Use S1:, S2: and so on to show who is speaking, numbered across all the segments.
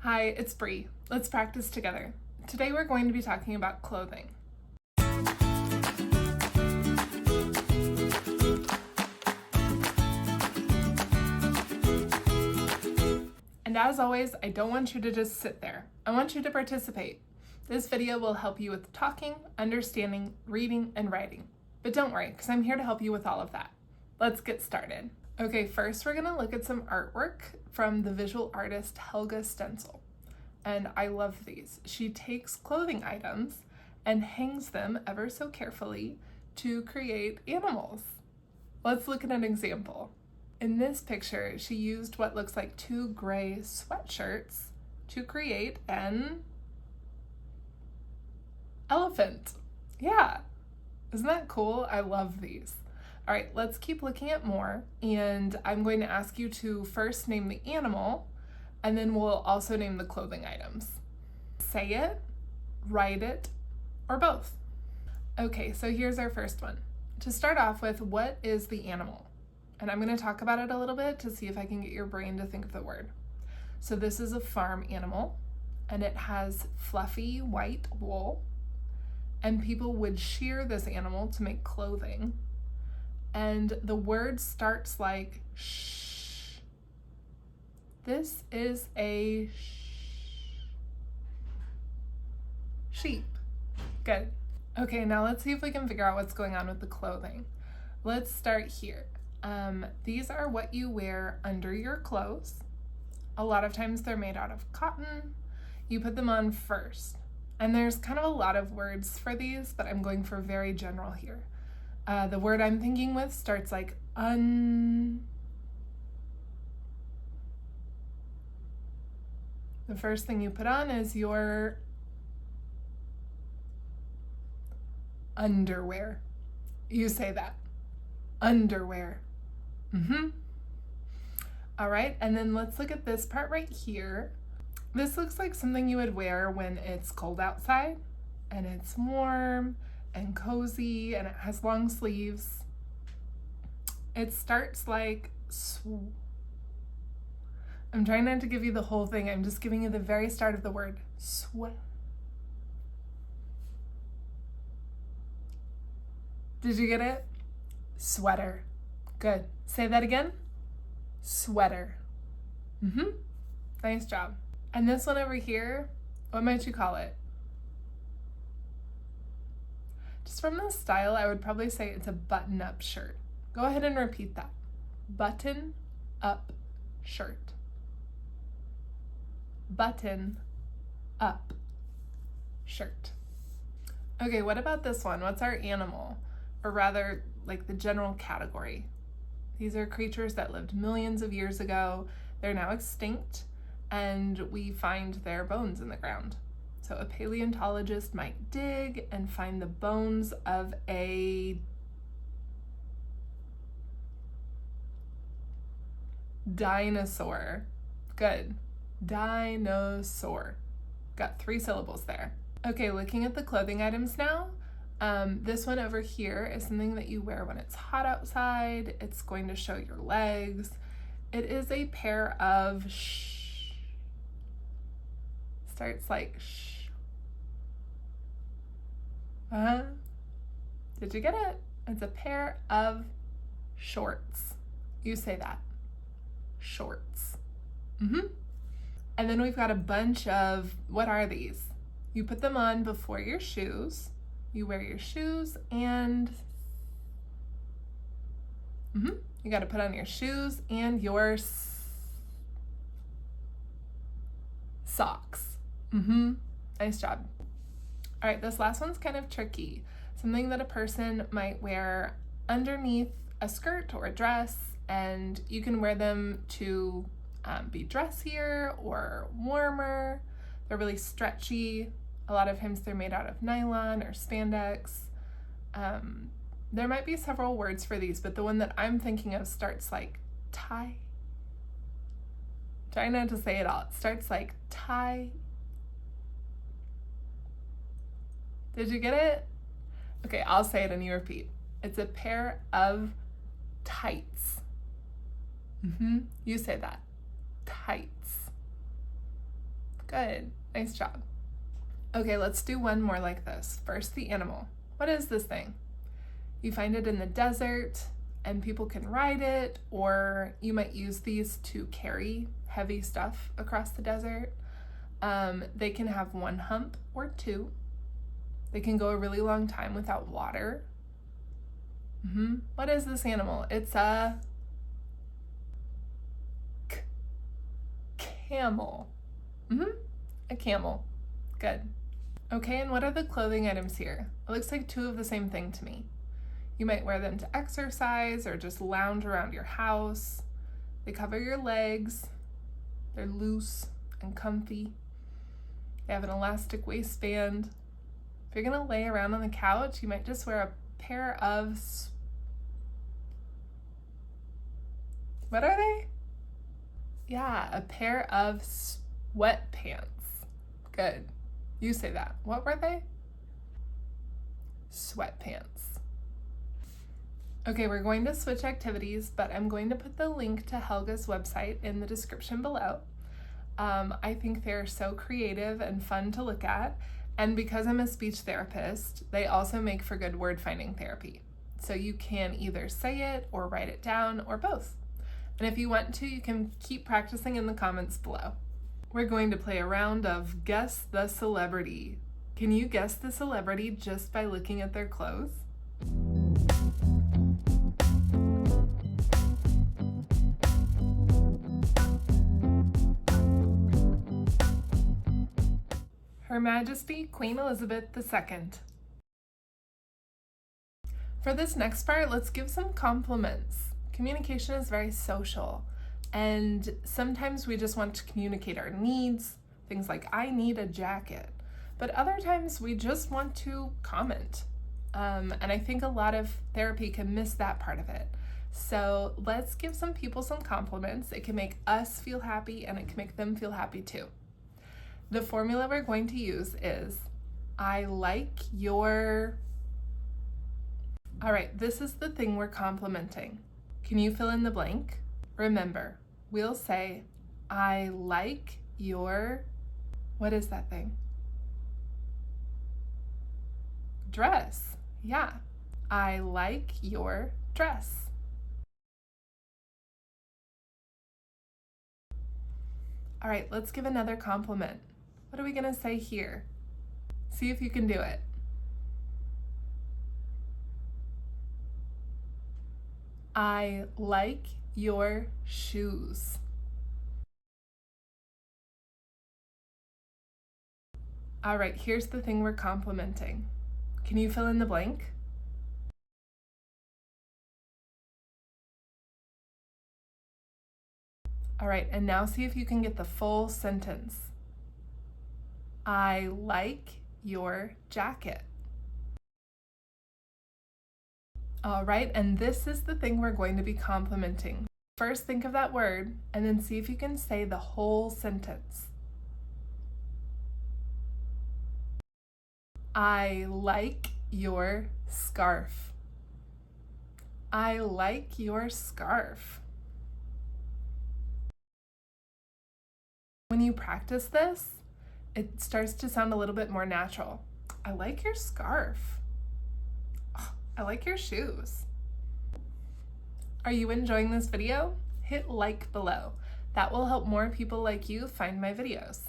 S1: Hi, it's Bree. Let's practice together. Today we're going to be talking about clothing. And as always, I don't want you to just sit there. I want you to participate. This video will help you with talking, understanding, reading, and writing. But don't worry, because I'm here to help you with all of that. Let's get started. Okay, first we're gonna look at some artwork from the visual artist Helga Stentzel. And I love these. She takes clothing items and hangs them ever so carefully to create animals. Let's look at an example. In this picture, she used what looks like two gray sweatshirts to create an elephant. Yeah, isn't that cool? I love these. All right, let's keep looking at more, and I'm going to ask you to first name the animal, and then we'll also name the clothing items. Say it, write it, or both. Okay, so here's our first one. To start off with, what is the animal? And I'm going to talk about it a little bit to see if I can get your brain to think of the word. So this is a farm animal, and it has fluffy white wool, and people would shear this animal to make clothing. And the word starts like shh. This is a sheep. Good. Okay, now let's see if we can figure out what's going on with the clothing. Let's start here. These are what you wear under your clothes. A lot of times they're made out of cotton. You put them on first. And there's kind of a lot of words for these, but I'm going for very general here. The word I'm thinking with starts like The first thing you put on is your underwear. You say that. Underwear. All right, and then let's look at this part right here. This looks like something you would wear when it's cold outside and it's warm and cozy and it has long sleeves. It starts like I'm trying not to give you the whole thing. I'm just giving you the very start of the word. Did you get it? Sweater. Good. Say that again. Sweater. Nice job. And this one over here, what might you call it? Just from the style, I would probably say it's a button-up shirt. Go ahead and repeat that. Button-up shirt. Button-up shirt. Okay, what about this one? What's our animal? Or rather, like the general category. These are creatures that lived millions of years ago. They're now extinct, and we find their bones in the ground. So a paleontologist might dig and find the bones of a dinosaur. Good. Dinosaur. Got 3 syllables there. Okay, looking at the clothing items now. This one over here is something that you wear when it's hot outside. It's going to show your legs. It is a pair of starts like Did you get it? It's a pair of shorts. You say that. Shorts. And then we've got a bunch of, what are these? You put them on before your shoes. You wear your shoes and you got to put on your shoes and your socks. Nice job. All right, this last one's kind of tricky. Something that a person might wear underneath a skirt or a dress, and you can wear them to be dressier or warmer. They're really stretchy. A lot of times they're made out of nylon or spandex. There might be several words for these, but the one that I'm thinking of starts like tie. Try not to say it all. It starts like tie. Did you get it? Okay, I'll say it and you repeat. It's a pair of tights. You say that. Tights. Good. Nice job. Okay, let's do one more like this. First, the animal. What is this thing? You find it in the desert and people can ride it, or you might use these to carry heavy stuff across the desert. They can have one hump or two. They can go a really long time without water. What is this animal? It's a camel. A camel. Good. Okay, and what are the clothing items here? It looks like two of the same thing to me. You might wear them to exercise or just lounge around your house. They cover your legs. They're loose and comfy. They have an elastic waistband. If you're gonna lay around on the couch, you might just wear a pair of, what are they? Yeah, a pair of sweatpants. Good. You say that. What were they? Sweatpants. Okay, we're going to switch activities, but I'm going to put the link to Helga's website in the description below. I think they're so creative and fun to look at, and because I'm a speech therapist, they also make for good word finding therapy. So you can either say it or write it down or both. And if you want to, you can keep practicing in the comments below. We're going to play a round of Guess the Celebrity. Can you guess the celebrity just by looking at their clothes? Her Majesty Queen Elizabeth II. For this next part, let's give some compliments. Communication is very social, and sometimes we just want to communicate our needs, things like I need a jacket, but other times we just want to comment. And I think a lot of therapy can miss that part of it. So let's give some people some compliments. It can make us feel happy and it can make them feel happy too. The formula we're going to use is, I like your... All right, this is the thing we're complimenting. Can you fill in the blank? Remember, we'll say, I like your... What is that thing? Dress. Yeah. I like your dress. All right, let's give another compliment. What are we gonna say here? See if you can do it. I like your shoes. All right, here's the thing we're complimenting. Can you fill in the blank? All right, and now see if you can get the full sentence. I like your jacket. All right, and this is the thing we're going to be complimenting. First, think of that word, and then see if you can say the whole sentence. I like your scarf. I like your scarf. When you practice this, it starts to sound a little bit more natural. I like your scarf. Oh, I like your shoes. Are you enjoying this video? Hit like below. That will help more people like you find my videos.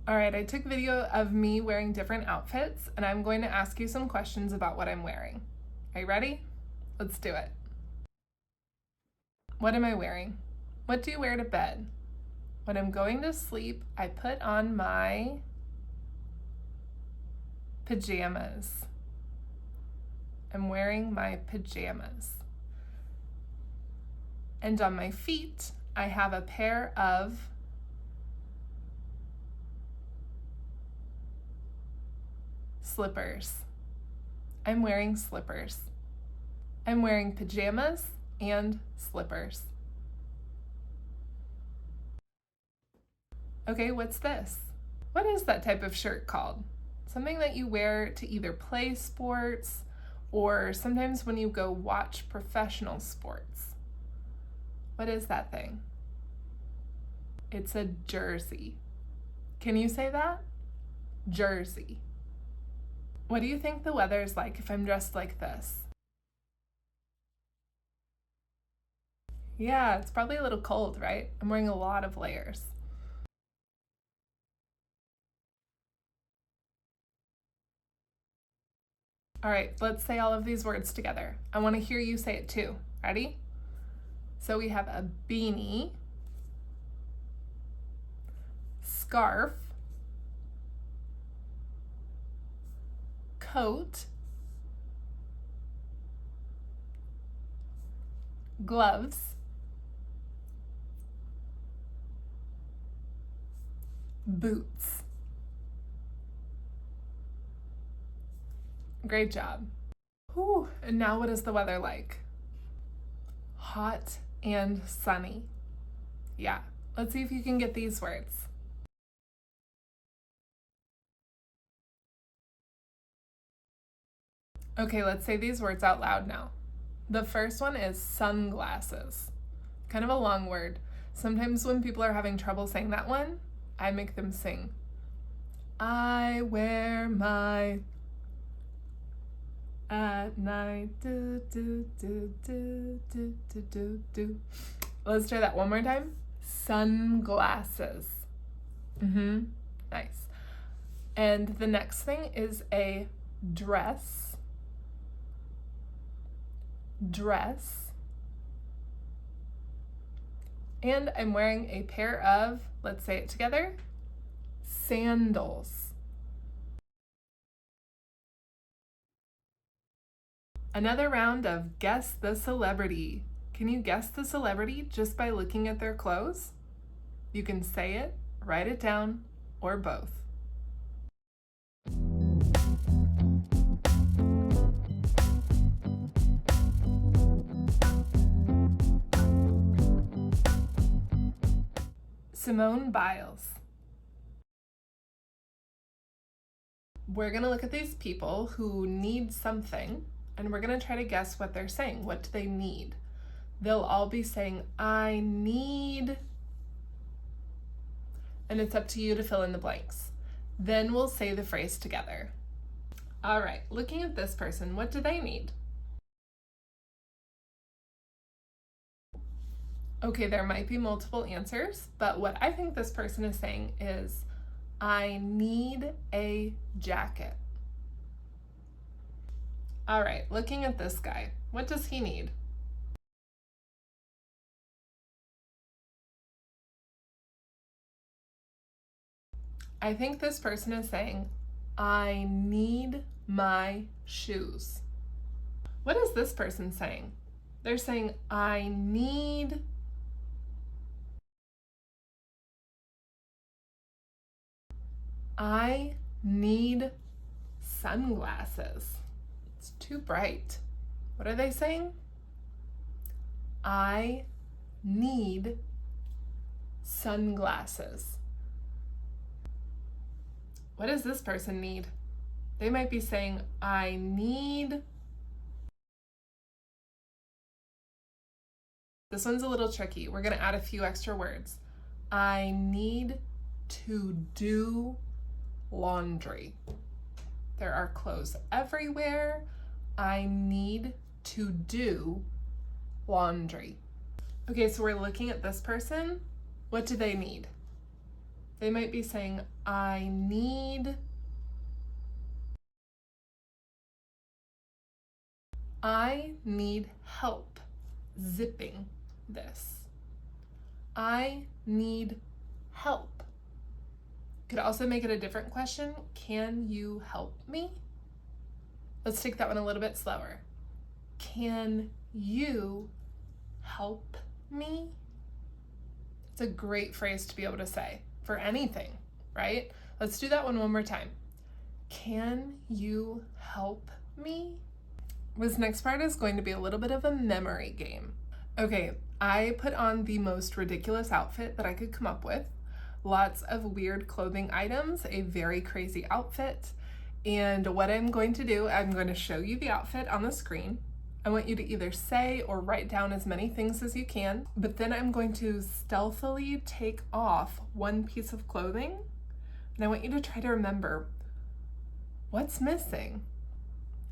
S1: All right, I took video of me wearing different outfits, and I'm going to ask you some questions about what I'm wearing. Are you ready? Let's do it. What am I wearing? What do you wear to bed? When I'm going to sleep, I put on my pajamas. I'm wearing my pajamas. And on my feet, I have a pair of slippers. I'm wearing slippers. I'm wearing pajamas and slippers. Okay, what's this? What is that type of shirt called? Something that you wear to either play sports or sometimes when you go watch professional sports. What is that thing? It's a jersey. Can you say that? Jersey. What do you think the weather is like if I'm dressed like this? Yeah, it's probably a little cold, right? I'm wearing a lot of layers. All right, let's say all of these words together. I want to hear you say it too. Ready? So we have a beanie, scarf, coat, gloves, boots. Great job. Whew, and now what is the weather like? Hot and sunny. Yeah, let's see if you can get these words. Okay, let's say these words out loud now. The first one is sunglasses. Kind of a long word. Sometimes when people are having trouble saying that one, I make them sing. I wear my at night. Do, do, do, do, do, do, do, do. Let's try that one more time. Sunglasses. Nice. And the next thing is a dress. Dress. And I'm wearing a pair of, let's say it together, sandals. Another round of Guess the Celebrity. Can you guess the celebrity just by looking at their clothes? You can say it, write it down, or both. Simone Biles. We're going to look at these people who need something, and we're going to try to guess what they're saying. What do they need? They'll all be saying, I need, and it's up to you to fill in the blanks. Then we'll say the phrase together. All right, looking at this person, what do they need? Okay, there might be multiple answers, but what I think this person is saying is, I need a jacket. All right, looking at this guy, what does he need? I think this person is saying, I need my shoes. What is this person saying? They're saying, I need sunglasses. It's too bright. What are they saying? I need sunglasses. What does this person need? They might be saying, I need. This one's a little tricky. We're going to add a few extra words. I need to do laundry. There are clothes everywhere. I need to do laundry. Okay, so we're looking at this person. What do they need? They might be saying, I need help zipping this. I need help. Could also make it a different question. Can you help me? Let's take that one a little bit slower. Can you help me? It's a great phrase to be able to say for anything, right? Let's do that one more time. Can you help me? This next part is going to be a little bit of a memory game. Okay, I put on the most ridiculous outfit that I could come up with. Lots of weird clothing items, a very crazy outfit. And what I'm going to do, I'm going to show you the outfit on the screen. I want you to either say or write down as many things as you can, but then I'm going to stealthily take off one piece of clothing And I want you to try to remember what's missing.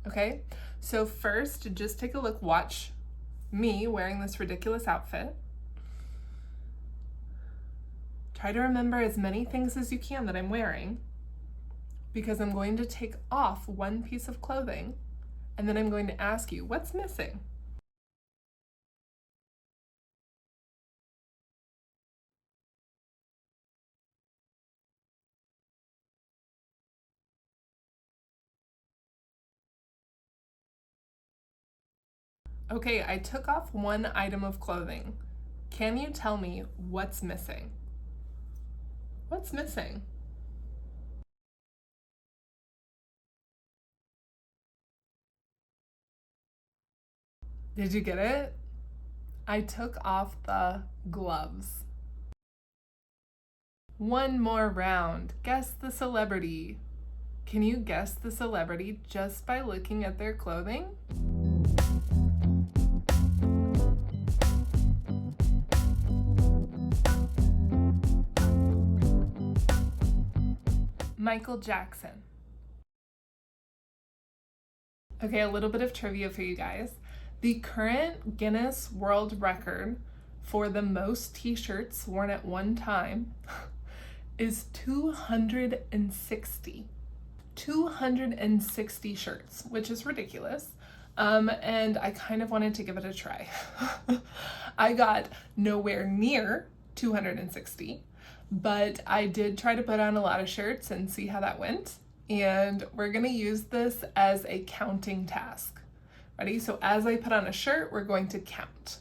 S1: Okay, so first, just take a look. Watch me wearing this ridiculous outfit. Try to remember as many things as you can that I'm wearing, because I'm going to take off one piece of clothing and then I'm going to ask you, what's missing? Okay, I took off one item of clothing. Can you tell me what's missing? What's missing? Did you get it? I took off the gloves. One more round. Guess the celebrity. Can you guess the celebrity just by looking at their clothing? Michael Jackson. Okay, a little bit of trivia for you guys. The current Guinness World Record for the most t-shirts worn at one time is 260. 260 shirts, which is ridiculous. And I kind of wanted to give it a try. I got nowhere near 260, but I did try to put on a lot of shirts and see how that went. And we're gonna use this as a counting task. Ready? So as I put on a shirt, we're going to count.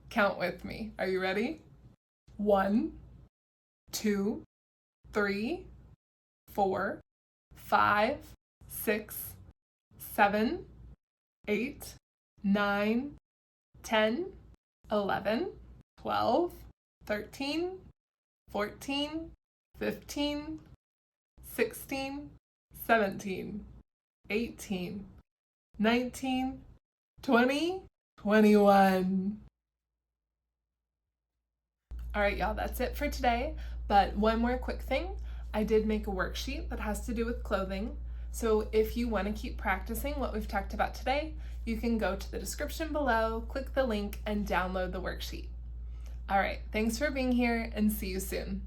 S1: Count with me. Are you ready? 1, 2, 3, 4, 5, 6, 7, 8, 9, 10, 11, 12, 13, 14, 15, 16, 17, 18, 19, 20, 21. All right, y'all, that's it for today. But one more quick thing. I did make a worksheet that has to do with clothing. So if you want to keep practicing what we've talked about today, you can go to the description below, click the link, and download the worksheet. All right, thanks for being here and see you soon.